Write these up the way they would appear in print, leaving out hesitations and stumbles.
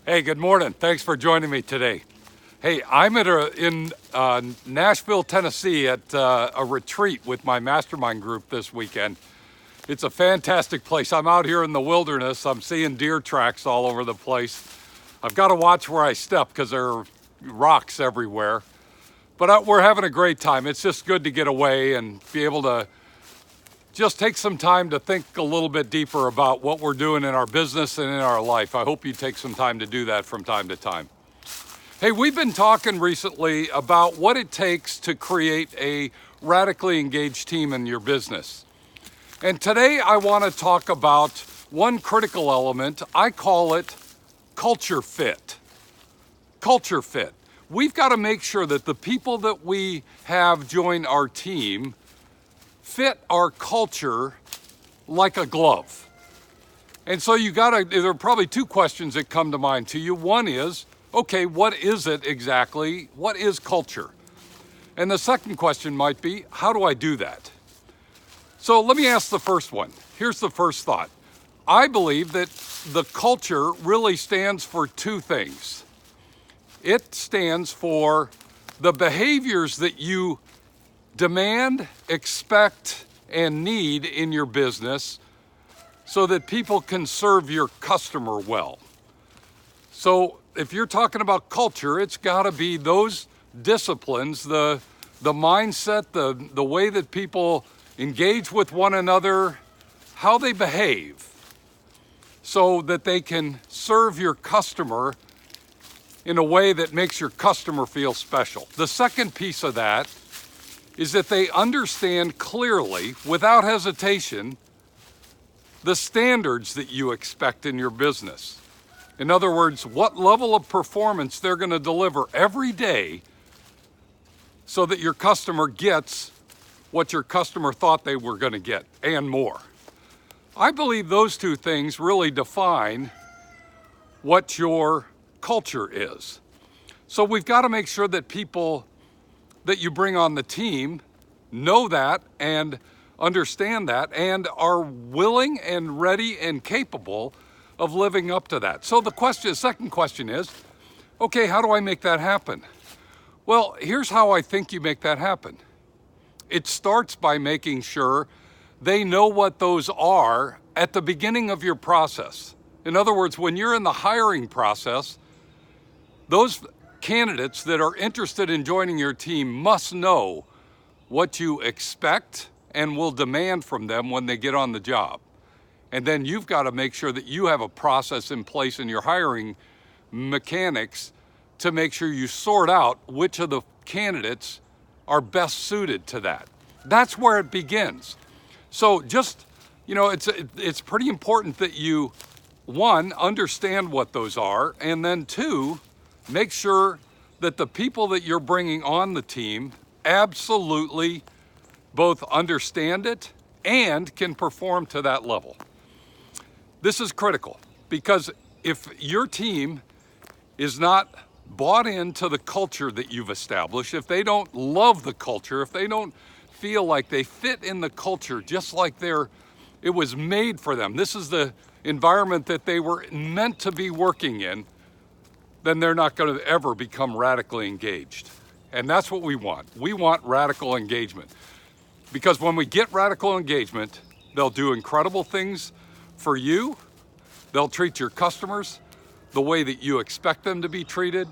Hey, good morning. Thanks for joining me today. Hey, I'm in Nashville, Tennessee at a retreat with my mastermind group this weekend. It's a fantastic place. I'm out here in the wilderness. I'm seeing deer tracks all over the place. I've got to watch where I step because there are rocks everywhere. But we're having a great time. It's just good to get away and be able to just take some time to think a little bit deeper about what we're doing in our business and in our life. I hope you take some time to do that from time to time. Hey, we've been talking recently about what it takes to create a radically engaged team in your business. And today I want to talk about one critical element. I call it culture fit. Culture fit. We've got to make sure that the people that we have join our team fit our culture like a glove. And so there are probably two questions that come to mind to you. One is, okay, what is it exactly? What is culture? And the second question might be, how do I do that? So let me ask the first one. Here's the first thought. I believe that the culture really stands for two things. It stands for the behaviors that you demand, expect, and need in your business so that people can serve your customer well. So if you're talking about culture, it's got to be those disciplines, the mindset, the way that people engage with one another, how they behave, so that they can serve your customer in a way that makes your customer feel special. The second piece of that is that they understand clearly, without hesitation, the standards that you expect in your business. In other words, what level of performance they're going to deliver every day so that your customer gets what your customer thought they were going to get and more. I believe those two things really define what your culture is. So we've got to make sure that people that you bring on the team know that and understand that and are willing and ready and capable of living up to that. So the second question is, okay, how do I make that happen? Well, here's how I think you make that happen. It starts by making sure they know what those are at the beginning of your process. In other words, when you're in the hiring process, those candidates that are interested in joining your team must know what you expect and will demand from them when they get on the job. And then you've got to make sure that you have a process in place in your hiring mechanics to make sure you sort out which of the candidates are best suited to that. That's where it begins. So just, it's pretty important that you, one, understand what those are, and then two, make sure that the people that you're bringing on the team absolutely both understand it and can perform to that level. This is critical because if your team is not bought into the culture that you've established, if they don't love the culture, if they don't feel like they fit in the culture just like it was made for them, this is the environment that they were meant to be working in, then they're not going to ever become radically engaged. And that's what we want. We want radical engagement. Because when we get radical engagement, they'll do incredible things for you. They'll treat your customers the way that you expect them to be treated.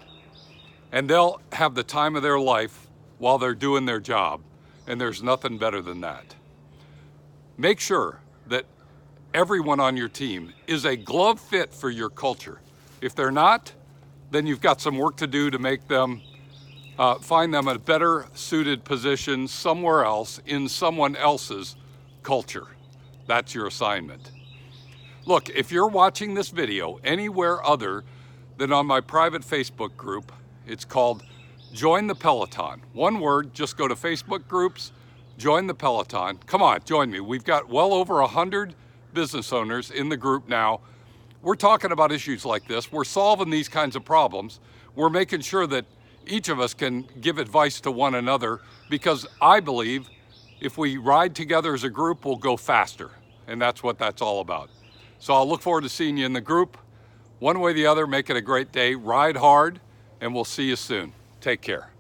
And they'll have the time of their life while they're doing their job. And there's nothing better than that. Make sure that everyone on your team is a glove fit for your culture. If they're not, then you've got some work to do to make them, find them a better suited position somewhere else in someone else's culture. That's your assignment. Look, if you're watching this video anywhere other than on my private Facebook group, it's called Join the Peloton. One word, just go to Facebook groups, join the Peloton. Come on, join me. We've got well over 100 business owners in the group now. We're talking about issues like this. We're solving these kinds of problems. We're making sure that each of us can give advice to one another because I believe if we ride together as a group, we'll go faster. And that's what that's all about. So I'll look forward to seeing you in the group. One way or the other, make it a great day. Ride hard, and we'll see you soon. Take care.